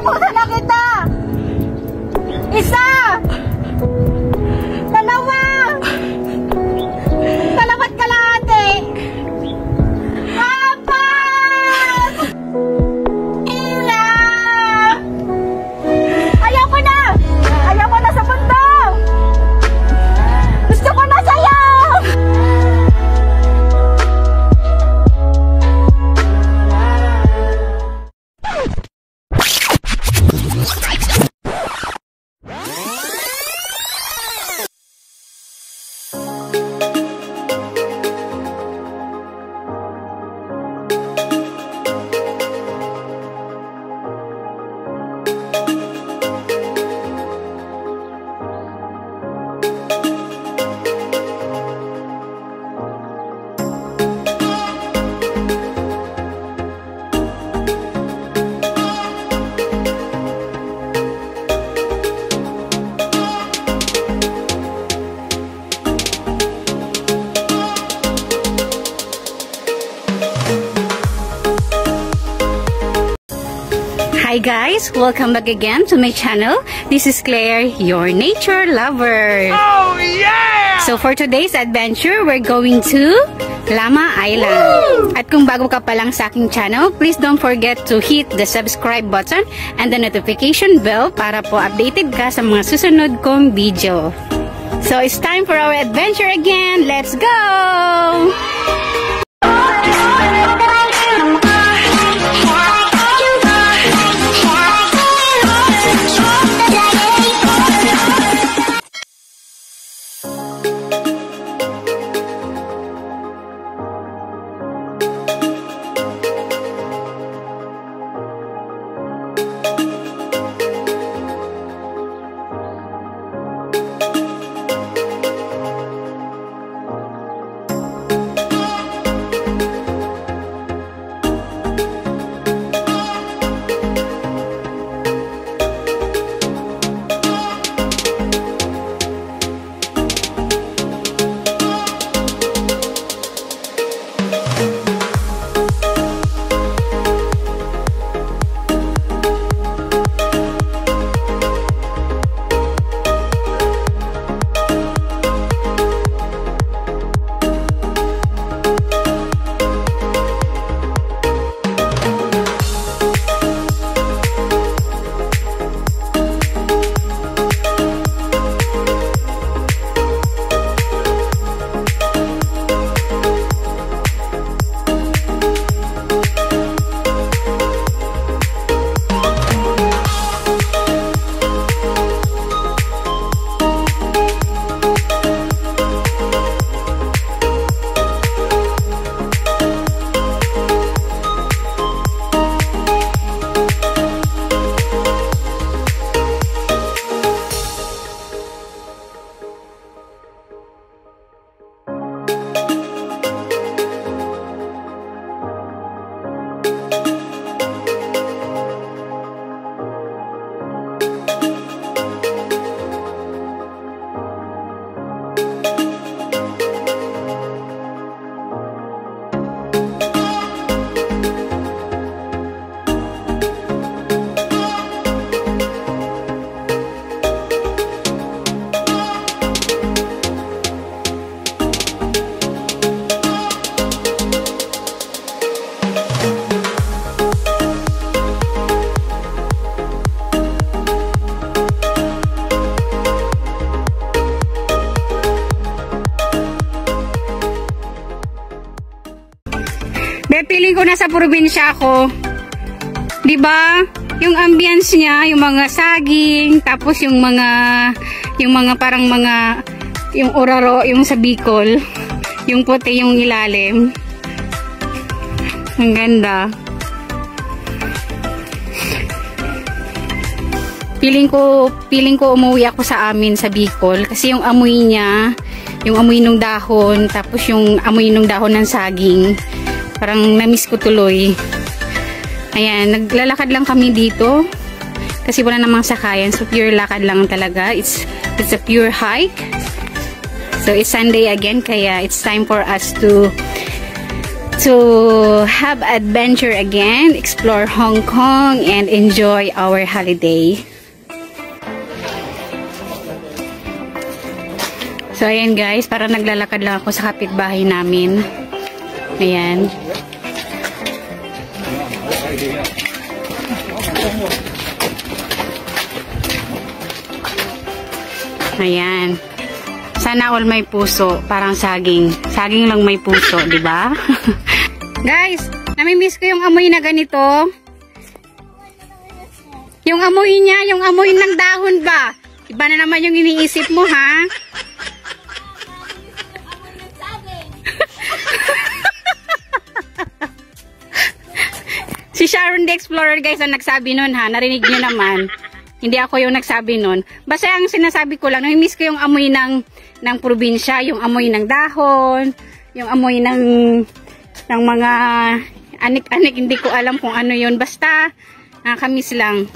Buksan na kita! Isa! Dalawa! Dalawa't kalahati! Apat! Ina! Ayaw ko na! Ayaw ko na sa mundo! Gusto ko na sa'yo! Hi guys, welcome back again to my channel. This is Claire, your nature lover. Oh yeah! So for today's adventure, we're going to Lama Island. Woo! At kung bago ka pa lang sa aking channel, please don't forget to hit the subscribe button and the notification bell para po updated ka sa mga susunod kong video. So it's time for our adventure again. Let's go! Feeling ko nasa probinsya ako. 'Di ba? Yung ambience niya, yung mga saging, tapos yung mga parang mga yung oraro, yung sa Bicol, yung puti yung ilalim. Ang ganda. Feeling ko umuwi ako sa amin sa Bicol kasi yung amoy niya, yung amoy ng dahon, tapos yung amoy ng dahon ng saging. Parang na-miss ko tuloy. Ayan, naglalakad lang kami dito kasi wala namang sakayan, so pure lakad lang talaga. It's a pure hike. So it's Sunday again, kaya it's time for us to to have adventure again, explore Hong Kong, and enjoy our holiday. So, ayan guys, para naglalakad lang ako sa kapitbahay namin. Ayan. Ayan. Sana all may puso, parang saging. Saging lang may puso, di ba? Guys, namimiss ko yung amoy na ganito. Yung amoy niya, yung amoy ng dahon ba? Iba na naman yung iniisip mo, ha? Si Sharon the Explorer, guys, ang nagsabi nun, ha? Narinig niyo naman. Hindi ako yung nagsabi nun. Basta ang sinasabi ko lang, namimiss ko yung amoy ng probinsya, yung amoy ng dahon, yung amoy ng mga anik-anik, hindi ko alam kung ano yun. Basta, nakakamiss lang.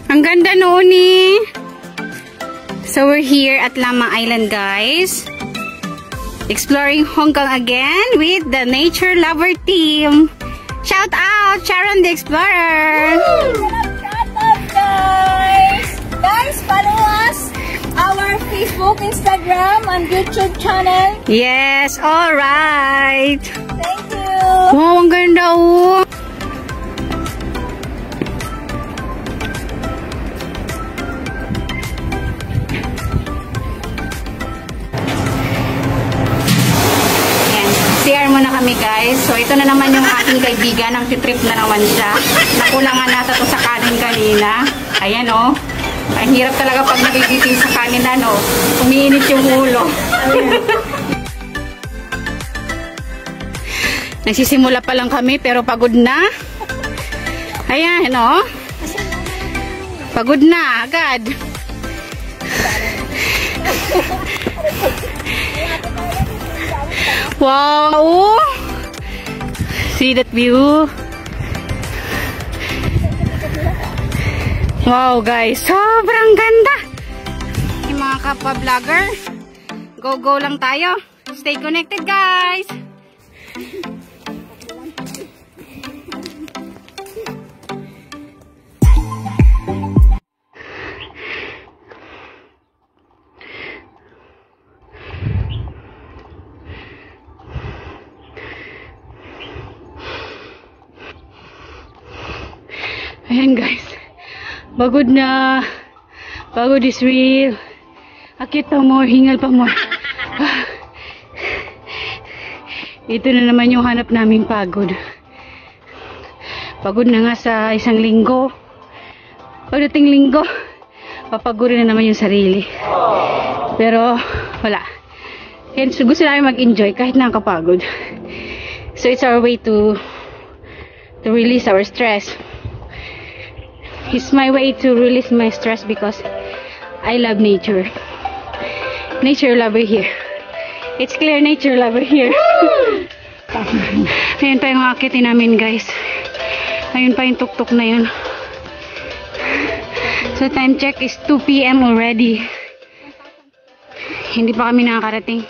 Ang ganda noon eh. So we're here at Lamang Island, guys. Exploring Hong Kong again with the Nature Lover team. Shout out, Sharon the Explorer! Shout out, guys! Guys, follow us! Our Facebook, Instagram, and YouTube channel. Yes, alright! Thank you! Wow, ang ganda oh! CR muna kami, guys. So, ito na naman yung aking kaibigan. Ang titrip na naman siya. Nakulangan nata to sa kanin kanina. Ayan, oh. Ang hirap talaga pag nagigising sa kanin, ano. Umiinit yung ulo. Nagsisimula pa lang kami, pero pagod na. Ayan, oh. Pagod na, agad. Wow! See that view? Wow, guys! Sobrang ganda! Yung mga kapwa-vlogger, go-go lang tayo. Stay connected, guys! Ayan guys, pagod na, pagod is real, akit pa more, hingal pa more. Ito na naman yung hanap naming pagod. Pagod na nga sa isang linggo, pagdating linggo, papagurin na naman yung sarili. Pero wala, kaya gusto namin mag-enjoy kahit nakakapagod. So it's our way to release our stress. It's my way to release my stress because I love nature. Nature lover here. It's clear, nature lover here. Ayan pa yung akitin namin, guys. Ayun pa yung tuktok na yun. So time check is 2 PM already. Hindi pa kami nakakarating.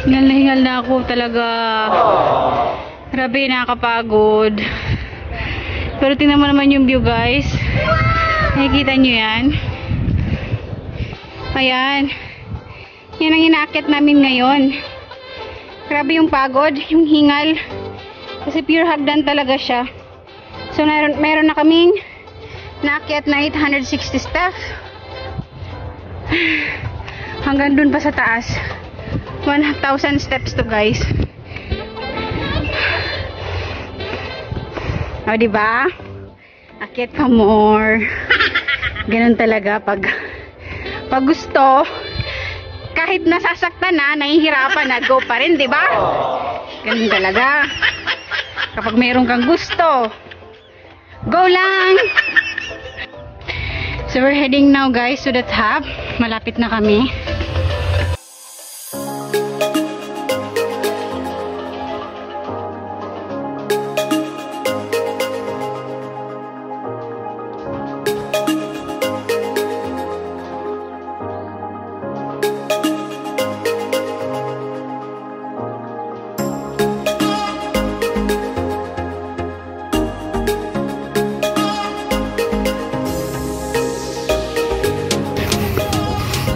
Hingal na hingal na ako talaga. Grabe, nakakapagod. Pero tingnan mo naman yung view, guys. Nakikita nyo yan? Ayan. Yan ang inaakit namin ngayon. Grabe yung pagod, yung hingal. Kasi pure hagdan talaga siya. So meron na kaming naakyat na 860 steps. Hanggang dun pa sa taas. 1,000 steps to, guys. O, diba? Akyat pa more. Ganun talaga pag gusto, kahit nasasaktan na, nahihirapan na, go pa rin, diba? Ganun talaga. Kapag mayroon kang gusto, go lang! So we're heading now guys to the top. Malapit na kami.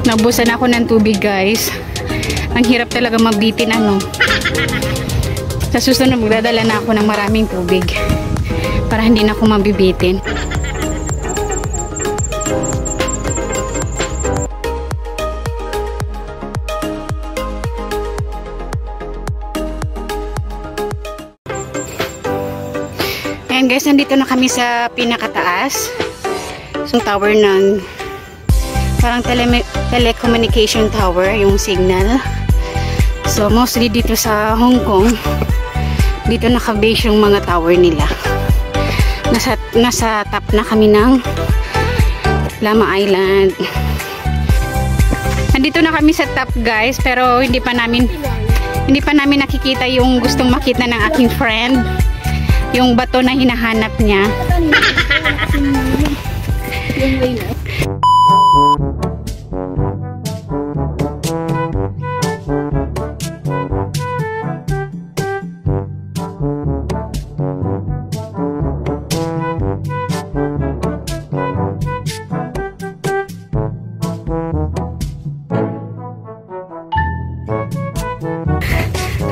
Naubusan ako ng tubig guys. Ang hirap talaga mabitin ano. Sa susunod magdadala na ako ng maraming tubig para hindi na ako mabibitin. Ayan guys, nandito na kami sa pinakataas. So tower ng parang telecommunication tower, yung signal. So mostly dito sa Hong Kong, dito naka-base yung mga tower nila. Nasa top na kami ng Lamma Island. Nandito na kami sa top guys, pero hindi pa namin nakikita yung gustong makita ng aking friend, yung bato na hinahanap niya.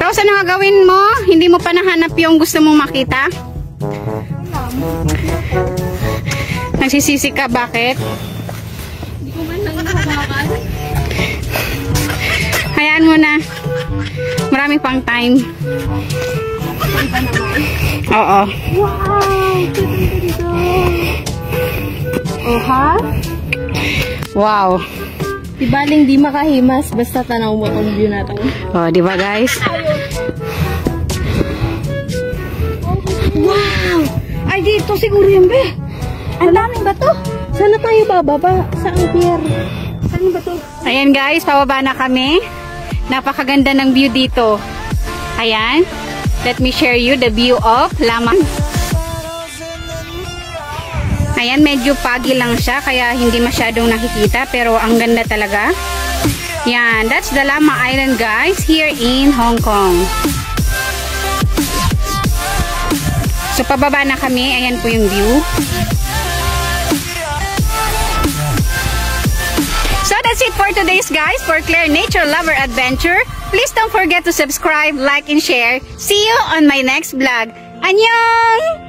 Rose, ano nga gawin mo? Hindi mo pa nahanap yung gusto mong makita? Nagsisisi ka, bakit? Hindi ko man lang hawakan. Hayaan mo na. Marami pang time. Iba naman. Oo. Wow! Dito. Oh, ha? Wow. Di baling di makahimas basta tanaw mo tong view na to. Oh, di ba guys? Wow! Ay, dito siguro yun, be. Ang daming bato. Sana tayo bababa sa pier. Saan ba to? Ayan guys, pababa na kami. Napakaganda ng view dito. Ayan. Let me share you the view of Lamma. Ayan, medyo pagi lang siya, kaya hindi masyadong nakikita, pero ang ganda talaga. Yan, that's the Lamma Island guys, here in Hong Kong. So, pababa na kami. Ayan po yung view. So, that's it for today's guys, for Claire Nature Lover Adventure. Please don't forget to subscribe, like, and share. See you on my next vlog. Annyeong!